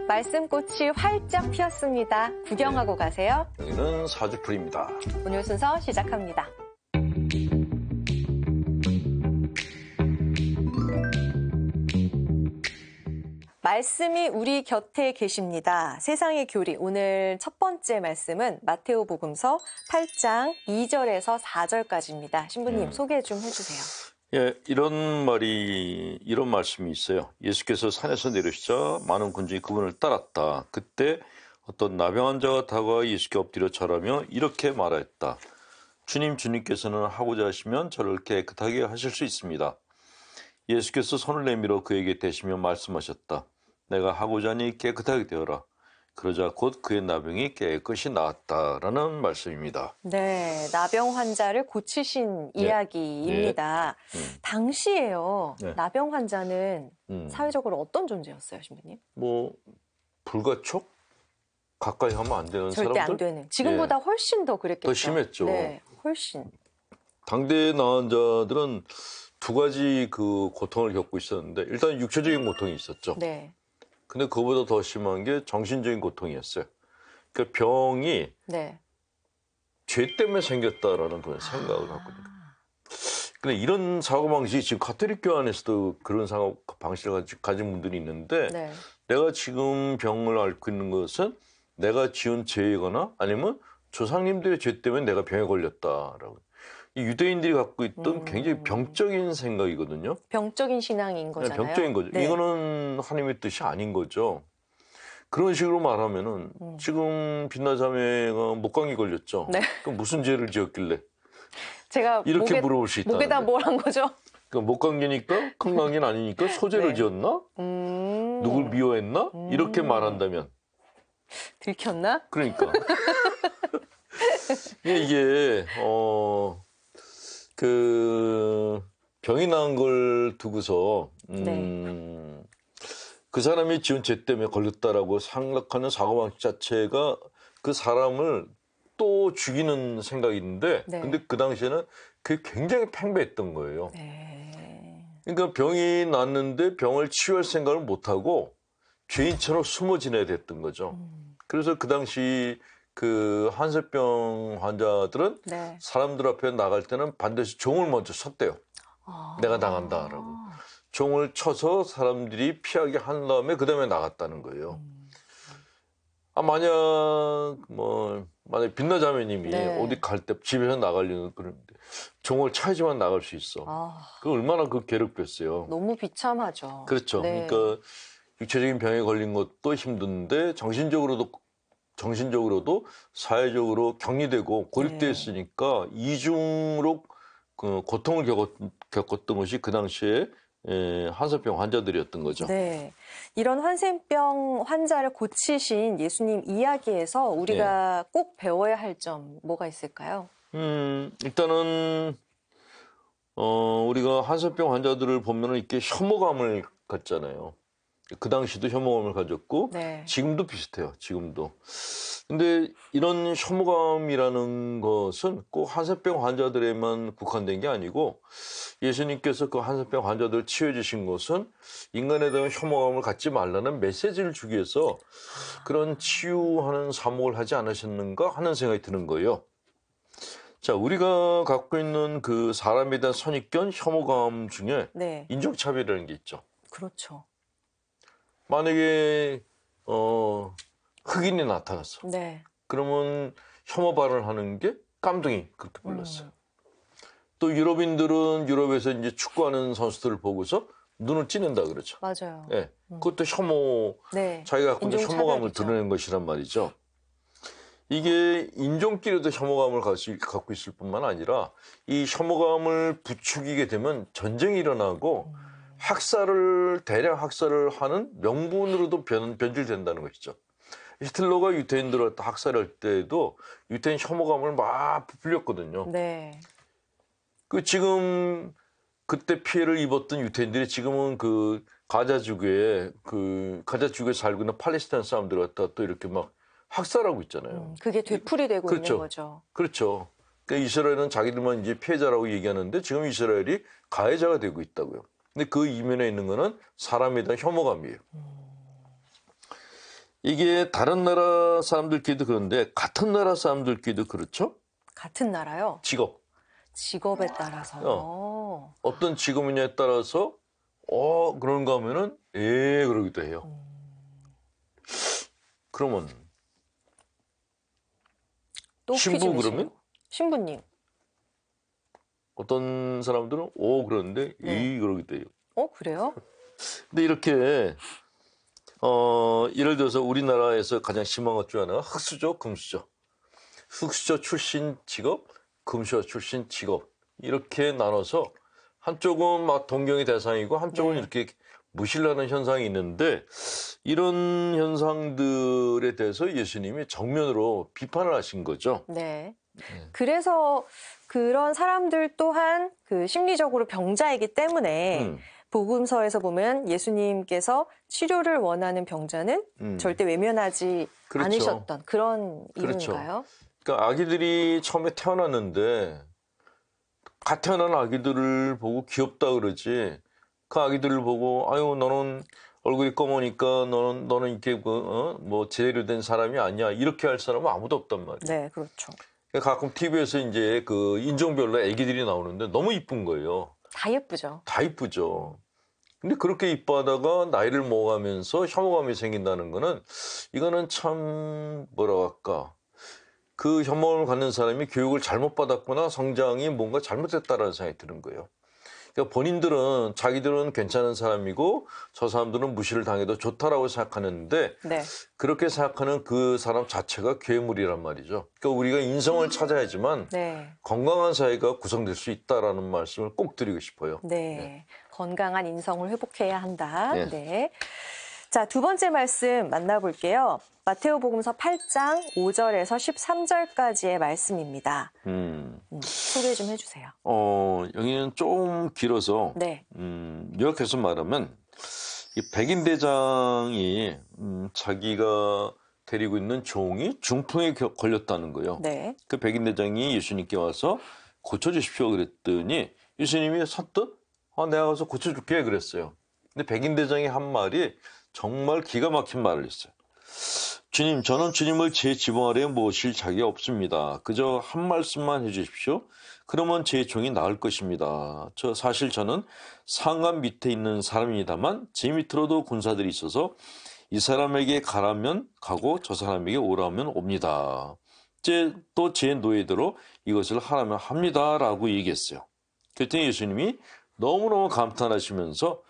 말씀꽃이 활짝 피었습니다. 구경하고 가세요. 여기는 사주풀입니다. 오늘 순서 시작합니다. 말씀이 우리 곁에 계십니다. 세상의 교리. 오늘 첫 번째 말씀은 마테오 복음서 8장 2절에서 4절까지입니다. 신부님 소개 좀 해주세요. 예, 이런 말씀이 있어요. 예수께서 산에서 내려오시자 많은 군중이 그분을 따랐다. 그때 어떤 나병 환자가 다가와 예수께 엎드려 절하며 이렇게 말하였다. 주님께서는 하고자 하시면 저를 깨끗하게 하실 수 있습니다. 예수께서 손을 내밀어 그에게 대시며 말씀하셨다. 내가 하고자 하니 깨끗하게 되어라. 그러자 곧 그의 나병이 깨끗이 나았다라는 말씀입니다. 네, 나병 환자를 고치신 이야기입니다. 당시에요. 나병 환자는 사회적으로 어떤 존재였어요, 신부님? 불가촉? 가까이 하면 안 되는 절대 사람들? 안 되는. 지금보다 훨씬 더 그랬겠죠. 더 심했죠. 네, 훨씬. 당대 나환자들은 두 가지 그 고통을 겪고 있었는데 일단 육체적인 고통이 있었죠. 네. 근데 그거보다 더 심한 게 정신적인 고통이었어요. 그러니까 병이 죄 때문에 생겼다라는 그런 생각을 갖고 있는 거예요. 근데 이런 사고방식이 지금 가톨릭 교회 안에서도 그런 사고방식을 가진 분들이 있는데 내가 지금 병을 앓고 있는 것은 내가 지은 죄이거나 아니면 조상님들의 죄 때문에 내가 병에 걸렸다라고. 이 유대인들이 갖고 있던 굉장히 병적인 생각이거든요. 병적인 신앙인 거잖아요. 병적인 거죠. 네. 이거는 하나님의 뜻이 아닌 거죠. 그런 식으로 말하면은 지금 빛나 자매가 목감기 걸렸죠. 네. 그럼 무슨 죄를 지었길래? 제가 이렇게 물어볼 수 있다. 목에다 뭘 한 거죠? 그러니까 목감기니까 큰감기는 아니니까 소재를 지었나? 누굴 미워했나? 이렇게 말한다면 들켰나? 그러니까 이게 병이 난 걸 두고서 그 사람이 지은 죄 때문에 걸렸다라고 생각하는 사고방식 자체가 그 사람을 또 죽이는 생각이 있는데 근데 그 당시에는 그게 굉장히 팽배했던 거예요. 그러니까 병이 났는데 병을 치유할 생각을 못하고 죄인처럼 숨어 지내야 됐던 거죠. 그래서 그 당시 그 한세병 환자들은 사람들 앞에 나갈 때는 반드시 종을 먼저 쳤대요. 내가 나간다라고. 종을 쳐서 사람들이 피하게 한 다음에 그 다음에 나갔다는 거예요. 만약 빛나 자매님이 어디 갈 때 집에서 나가려는 그런데 종을 차야지만 나갈 수 있어. 그 얼마나 그 괴롭겠어요. 너무 비참하죠. 그렇죠. 그러니까 육체적인 병에 걸린 것도 힘든데 정신적으로도 사회적으로 격리되고 고립되었으니까 이중으로 그 고통을 겪었던 것이 그 당시에 한센병 환자들이었던 거죠. 네, 이런 한센병 환자를 고치신 예수님 이야기에서 우리가 꼭 배워야 할 점 뭐가 있을까요? 일단은 우리가 한센병 환자들을 보면은 이렇게 혐오감을 갖잖아요. 그 당시도 혐오감을 가졌고 지금도 비슷해요. 지금도. 근데 이런 혐오감이라는 것은 꼭 한센병 환자들에만 국한된 게 아니고 예수님께서 그 한센병 환자들을 치유해 주신 것은 인간에 대한 혐오감을 갖지 말라는 메시지를 주기 위해서 그런 치유하는 사목을 하지 않으셨는가 하는 생각이 드는 거예요. 자, 우리가 갖고 있는 그 사람에 대한 선입견, 혐오감 중에 인종차별이라는 게 있죠. 그렇죠. 만약에 흑인이 나타났어. 그러면 혐오 발언을 하는 게 깜둥이 그렇게 불렀어요. 또 유럽인들은 유럽에서 이제 축구하는 선수들을 보고서 눈을 찌른다 그러죠. 맞아요. 그것도 혐오, 자기가 갖고 있는 혐오감을 드러낸 것이란 말이죠. 이게 인종끼리도 혐오감을 갖고 있을 뿐만 아니라 이 혐오감을 부추기게 되면 전쟁이 일어나고 대량 학살을 하는 명분으로도 변질된다는 것이죠. 히틀러가 유태인들을 학살할 때에도 유태인 혐오감을 막 부풀렸거든요. 지금 그때 피해를 입었던 유태인들이 지금은 그 가자지구에 살고 있는 팔레스타인 사람들 갖다 또 이렇게 막 학살하고 있잖아요. 그게 되풀이되고 있는 거죠. 그렇죠. 그러니까 이스라엘은 자기들만 이제 피해자라고 얘기하는데 지금 이스라엘이 가해자가 되고 있다고요. 근데 그 이면에 있는 거는 사람에 대한 혐오감이에요. 이게 다른 나라 사람들끼리도 그런데 같은 나라 사람들끼리도 그렇죠? 같은 나라요? 직업. 직업에 따라서. 어떤 직업이냐에 따라서 그런가 하면은 그러기도 해요. 그러면 또 신부 퀴즈 그러면? 내시네요. 신부님. 어떤 사람들은 그러는데 네. 그러기도 해요. 그래요? 근데 이렇게 예를 들어서 우리나라에서 가장 심한 것 중 하나가 흑수저, 금수저. 흑수저 출신 직업, 금수저 출신 직업. 이렇게 나눠서 한쪽은 막 동경의 대상이고 한쪽은 네. 이렇게 무시를 하는 현상이 있는데 이런 현상들에 대해서 예수님이 정면으로 비판을 하신 거죠. 네. 그래서 그런 사람들 또한 그 심리적으로 병자이기 때문에 복음서에서 보면 예수님께서 치료를 원하는 병자는 절대 외면하지 그렇죠. 않으셨던 그런 그렇죠. 이유인가요? 그러니까 아기들이 처음에 태어났는데 갓 태어난 아기들을 보고 귀엽다 그러지 그 아기들을 보고 아유 너는 얼굴이 검으니까 너는 이렇게 뭐 제대로 된 사람이 아니야 이렇게 할 사람은 아무도 없단 말이에요. 네, 그렇죠. 가끔 TV에서 이제 그 인종별로 아기들이 나오는데 너무 이쁜 거예요. 다 예쁘죠. 다 이쁘죠. 근데 그렇게 이뻐하다가 나이를 먹어가면서 혐오감이 생긴다는 거는 이거는 참 뭐라 할까 그 혐오감을 갖는 사람이 교육을 잘못 받았거나 성장이 뭔가 잘못됐다라는 생각이 드는 거예요. 그러니까 본인들은 자기들은 괜찮은 사람이고 저 사람들은 무시를 당해도 좋다라고 생각하는데 네. 그렇게 생각하는 그 사람 자체가 괴물이란 말이죠. 그러니까 우리가 인성을 찾아야지만 네. 건강한 사회가 구성될 수 있다라는 말씀을 꼭 드리고 싶어요. 네. 건강한 인성을 회복해야 한다. 네. 네. 자, 두 번째 말씀 만나볼게요. 마테오복음서 8장 5절에서 13절까지의 말씀입니다. 소개 좀 해주세요. 여기는 좀 길어서 네. 요약해서 말하면 이 백인 대장이 자기가 데리고 있는 종이 중풍에 걸렸다는 거예요. 네. 그 백인 대장이 예수님께 와서 고쳐주십시오 그랬더니 예수님이 선뜻 내가 가서 고쳐줄게 그랬어요. 근데 백인 대장이 한 말이 정말 기가 막힌 말을 했어요. 주님, 저는 주님을 제 지붕 아래에 모실 자격이 없습니다. 그저 한 말씀만 해주십시오. 그러면 제 종이 나을 것입니다. 사실 저는 상관 밑에 있는 사람입니다만 제 밑으로도 군사들이 있어서 이 사람에게 가라면 가고 저 사람에게 오라면 옵니다. 또 제 노예대로 이것을 하라면 합니다. 라고 얘기했어요. 그랬더니 예수님이 너무너무 감탄하시면서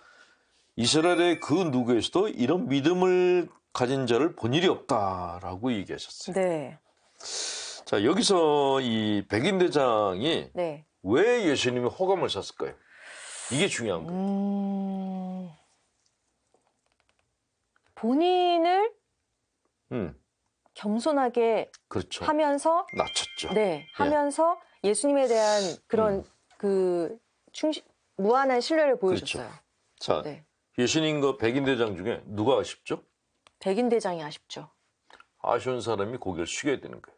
이스라엘의 그 누구에서도 이런 믿음을 가진 자를 본 일이 없다라고 얘기하셨어요. 네. 자, 여기서 이 백인 대장이 네. 왜 예수님이 호감을 샀을까요? 이게 중요한 거예요. 본인을 겸손하게 그렇죠. 하면서 낮췄죠. 네, 하면서 예수님에 대한 그런 무한한 신뢰를 보여줬어요. 그렇죠. 자, 네. 예수님과 백인 대장 중에 누가 아쉽죠? 백인 대장이 아쉽죠. 아쉬운 사람이 고개를 숙여야 되는 거예요.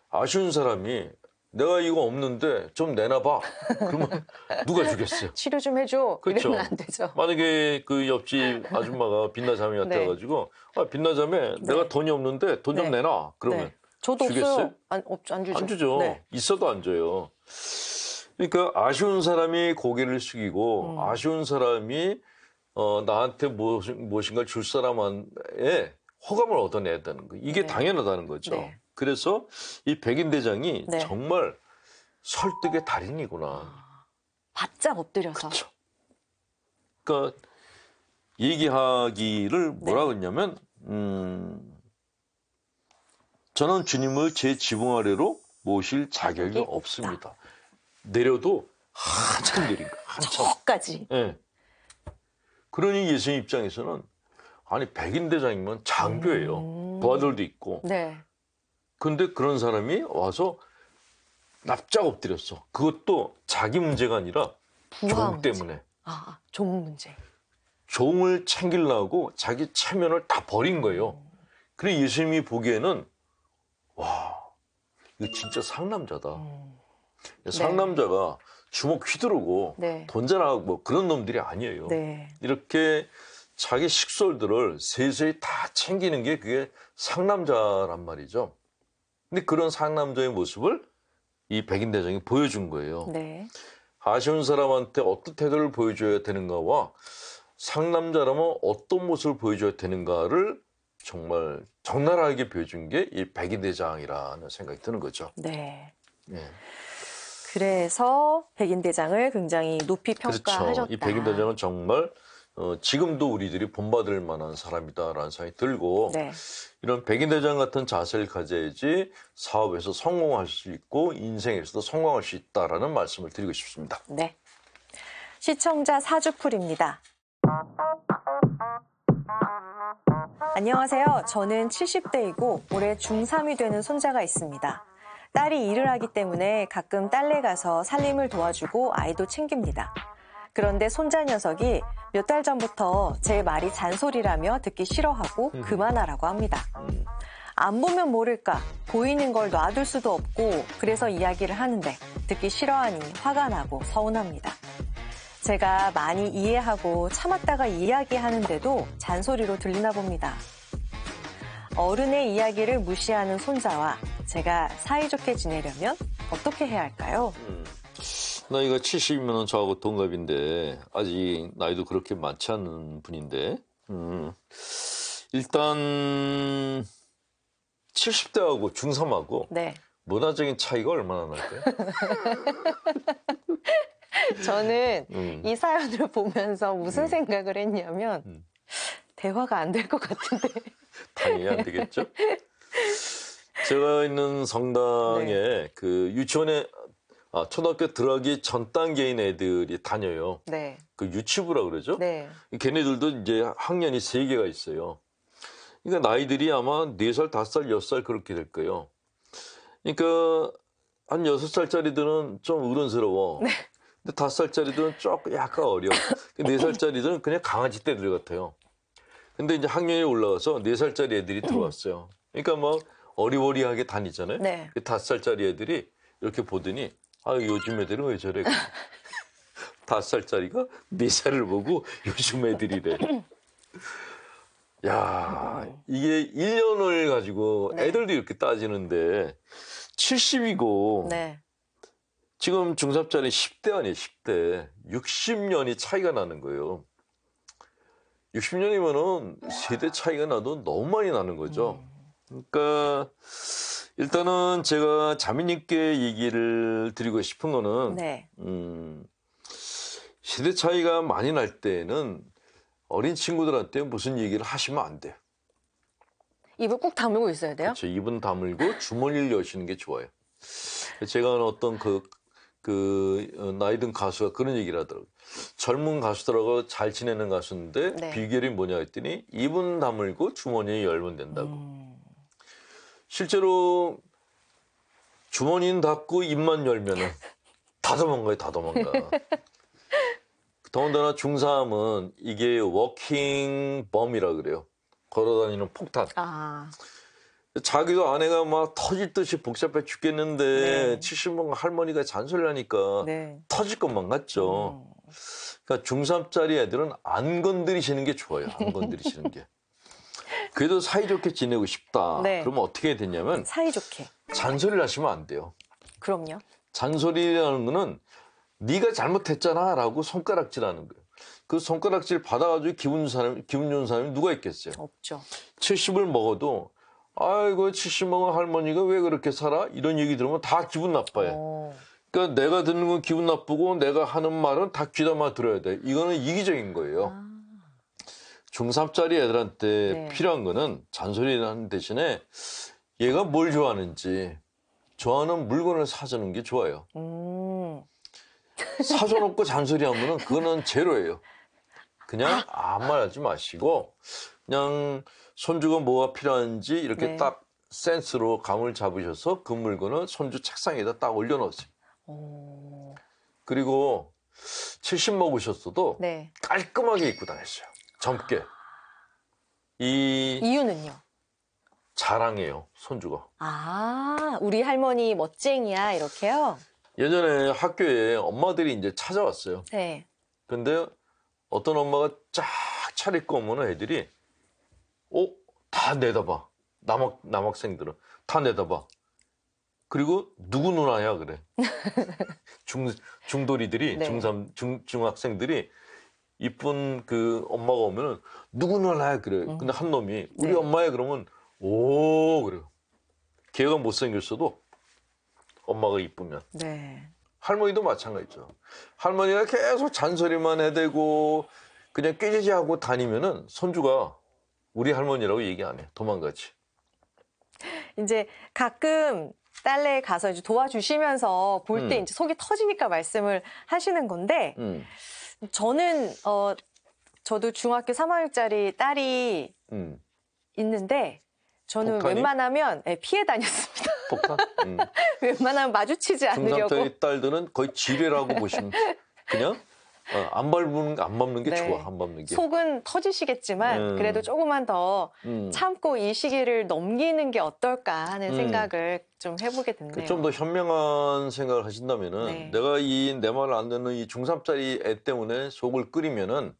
아쉬운 사람이 내가 이거 없는데 좀 내놔봐. 그러면 누가 주겠어요? 치료 좀 해줘. 그렇죠. 이러면 안 되죠. 만약에 그 옆집 아줌마가 빛나자매한테 네. 와가지고 빛나자매 내가 돈이 없는데 돈 좀 내놔. 그러면 네. 저도 주겠어요? 없어요. 안 주죠. 안 주죠. 네. 있어도 안 줘요. 그러니까 아쉬운 사람이 고개를 숙이고 아쉬운 사람이 나한테 무엇인가 줄 사람한테 호감을 얻어내야 되는 거예요. 이게 네. 당연하다는 거죠. 네. 그래서 이 백인 대장이 네. 정말 설득의 달인이구나. 바짝 엎드려서. 그렇죠. 그러니까 얘기하기를 뭐라 그랬냐면 저는 주님을 제 지붕 아래로 모실 자격이 없습니다. 내려도 한참 내린 거야. 한참. 저까지. 네. 그러니 예수님 입장에서는 아니 백인 대장이면 장교예요. 부하들도 있고. 네. 근데 그런 사람이 와서 납작 엎드렸어. 그것도 자기 문제가 아니라 종 때문에. 종 문제. 종을 챙기려고 자기 체면을 다 버린 거예요. 그래 예수님이 보기에는 와 이거 진짜 상남자다. 상남자가 주먹 휘두르고 네. 돈 자랑하고 뭐 그런 놈들이 아니에요. 네. 이렇게 자기 식솔들을 세세히 다 챙기는 게 그게 상남자란 말이죠. 근데 그런 상남자의 모습을 이 백인대장이 보여준 거예요. 네. 아쉬운 사람한테 어떤 태도를 보여줘야 되는가와 상남자라면 어떤 모습을 보여줘야 되는가를 정말 적나라하게 보여준 게 이 백인대장이라는 생각이 드는 거죠. 네. 네. 그래서 백인대장을 굉장히 높이 평가하셨다. 그렇죠. 이 백인대장은 정말 지금도 우리들이 본받을 만한 사람이다라는 생각이 들고 네. 이런 백인대장 같은 자세를 가져야지 사업에서 성공할 수 있고 인생에서도 성공할 수 있다라는 말씀을 드리고 싶습니다. 네. 시청자 사주풀입니다. 안녕하세요. 저는 70대이고 올해 중3이 되는 손자가 있습니다. 딸이 일을 하기 때문에 가끔 딸네 가서 살림을 도와주고 아이도 챙깁니다. 그런데 손자 녀석이 몇 달 전부터 제 말이 잔소리라며 듣기 싫어하고 그만하라고 합니다. 안 보면 모를까 보이는 걸 놔둘 수도 없고 그래서 이야기를 하는데 듣기 싫어하니 화가 나고 서운합니다. 제가 많이 이해하고 참았다가 이야기하는데도 잔소리로 들리나 봅니다. 어른의 이야기를 무시하는 손자와 제가 사이좋게 지내려면 어떻게 해야 할까요? 나이가 70이면 저하고 동갑인데 아직 나이도 그렇게 많지 않은 분인데 일단 70대하고 중3하고 네. 문화적인 차이가 얼마나 날까요? 저는 이 사연을 보면서 무슨 생각을 했냐면 대화가 안 될 것 같은데. 당연히 안 되겠죠? 제가 있는 성당에 네. 그 유치원에 초등학교 들어가기 전 단계인 애들이 다녀요. 네. 그 유치부라 그러죠? 네. 걔네들도 이제 학년이 3개가 있어요. 그러니까 나이들이 아마 4살, 5살, 6살 그렇게 될 거예요. 그러니까 한 6살짜리들은 좀 어른스러워. 네. 근데 5살짜리들은 조금 약간 어려. 4살짜리들은 그냥 강아지 떼들 같아요. 근데 이제 학년이 올라가서 4살짜리 애들이 들어왔어요. 그러니까 막 어리버리하게 다니잖아요. 네. 5살짜리 애들이 이렇게 보더니 요즘 애들은 왜 저래? 5살짜리가 4살을 보고 요즘 애들이래. 야, 이게 1년을 가지고 네. 애들도 이렇게 따지는데 70이고 네. 지금 중3짜리 10대 아니에요, 10대. 60년이 차이가 나는 거예요. 60년이면은 세대 차이가 나도 너무 많이 나는 거죠. 그러니까 일단은 제가 자매님께 얘기를 드리고 싶은 거는 네. 세대 차이가 많이 날 때는 어린 친구들한테 무슨 얘기를 하시면 안 돼요. 입을 꾹 다물고 있어야 돼요? 그렇죠. 입은 다물고 주머니를 여시는 게 좋아요. 제가 어떤 나이 든 가수가 그런 얘기를 하더라고요. 젊은 가수들하고 잘 지내는 가수인데 네. 비결이 뭐냐 했더니 입은 다물고 주머니에 열면 된다고. 실제로 주머니는 닫고 입만 열면은 다 도망가요, 다 도망가. 더군다나 중3은 이게 워킹 범이라 그래요. 걸어다니는 폭탄. 자기도 아내가 막 터질 듯이 복잡해 죽겠는데 네. 70명 할머니가 잔소리를 하니까 네. 터질 것만 같죠. 그러니까 중3짜리 애들은 안 건드리시는 게 좋아요. 안 건드리시는 게. 그래도 사이좋게 지내고 싶다. 네. 그러면 어떻게 해야 되냐면 사이좋게. 잔소리를 하시면 안 돼요. 그럼요. 잔소리라는 거는 네가 잘못했잖아 라고 손가락질하는 거예요. 그 손가락질 받아가지고 기분 좋은 사람이 누가 있겠어요. 없죠. 70을 먹어도 아이고 70 먹은 할머니가 왜 그렇게 살아? 이런 얘기 들으면 다 기분 나빠요. 그러니까 내가 듣는 건 기분 나쁘고 내가 하는 말은 다 귀담아 들어야 돼. 이거는 이기적인 거예요. 중3짜리 애들한테 네. 필요한 거는 잔소리하는 대신에 얘가 뭘 좋아하는지 좋아하는 물건을 사주는 게 좋아요. 사줘놓고 잔소리하면은 그거는 제로예요. 그냥 아무 말 하지 마시고 그냥 손주가 뭐가 필요한지 이렇게 네. 딱 센스로 감을 잡으셔서 그 물건을 손주 책상에다 딱 올려놓으세요. 그리고 70 먹으셨어도 네. 깔끔하게 입고 다녔어요. 젊게. 이유는요? 자랑해요, 손주가. 우리 할머니 멋쟁이야, 이렇게요? 예전에 학교에 엄마들이 이제 찾아왔어요. 네. 근데 어떤 엄마가 쫙 차려입고 오면 애들이 다 내다봐. 남학생들은 다 내다봐. 그리고 누구 누나야 그래. 중돌이들이 네. 중학생들이 이쁜 그 엄마가 오면은 누구 누나야 그래. 근데 한 놈이 우리 네. 엄마야 그러면 오 그래요. 걔가 못생겼어도 엄마가 이쁘면. 네. 할머니도 마찬가지죠. 할머니가 계속 잔소리만 해대고 그냥 꾀지지하고 다니면은 손주가 우리 할머니라고 얘기 안 해. 도망가지. 이제 가끔 딸네 가서 이제 도와주시면서 볼 때 이제 속이 터지니까 말씀을 하시는 건데 저는 저도 중학교 3학년짜리 딸이 있는데 저는 폭탄이? 웬만하면 피해 다녔습니다. 폭탄? 웬만하면 마주치지 않으려고. 중3짜리 딸들은 거의 지뢰라고 보시면 그냥 안 밟는 게 네. 좋아. 안 밟는 게. 속은 터지시겠지만 그래도 조금만 더 참고 이 시기를 넘기는 게 어떨까 하는 생각을 좀 해보게 됐네요. 좀 더 현명한 생각을 하신다면은 네. 내가 내 말을 안 듣는 이 중3짜리 애 때문에 속을 끓이면은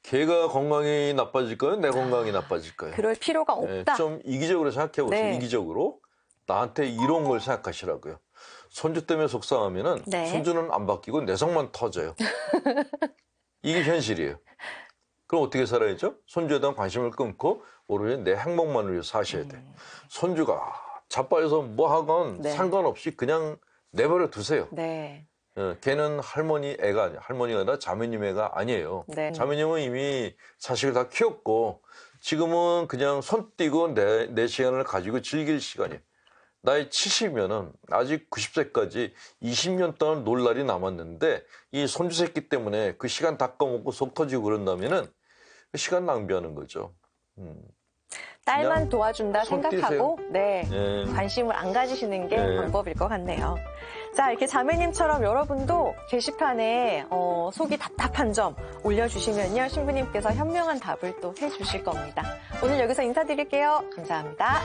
걔가 건강이 나빠질까요? 내 건강이 나빠질까요? 그럴 필요가 없다. 좀 이기적으로 생각해 보세요. 네. 이기적으로 나한테 이런 걸 생각하시라고요. 손주 때문에 속상하면은 네. 손주는 안 바뀌고 내 속만 터져요. 이게 현실이에요. 그럼 어떻게 살아야죠? 손주에 대한 관심을 끊고 오로지 내 행복만을 위해 사셔야 돼. 손주가 자빠져서 뭐 하건 네. 상관없이 그냥 내버려 두세요. 네. 걔는 할머니 애가 아니야. 할머니가 아니라 자매님 애가 아니에요. 네. 자매님은 이미 자식을 다 키웠고 지금은 그냥 손 띄고 내 시간을 가지고 즐길 시간이에요. 나이 70이면은 아직 90세까지 20년 동안 놀 날이 남았는데 이 손주 새끼 때문에 그 시간 다 꺼먹고 속 터지고 그런다면은 그 시간 낭비하는 거죠. 딸만 도와준다 생각하고 네, 관심을 안 가지시는 게 방법일 것 같네요. 자, 이렇게 자매님처럼 여러분도 게시판에 속이 답답한 점 올려주시면요. 신부님께서 현명한 답을 또 해주실 겁니다. 오늘 여기서 인사드릴게요. 감사합니다.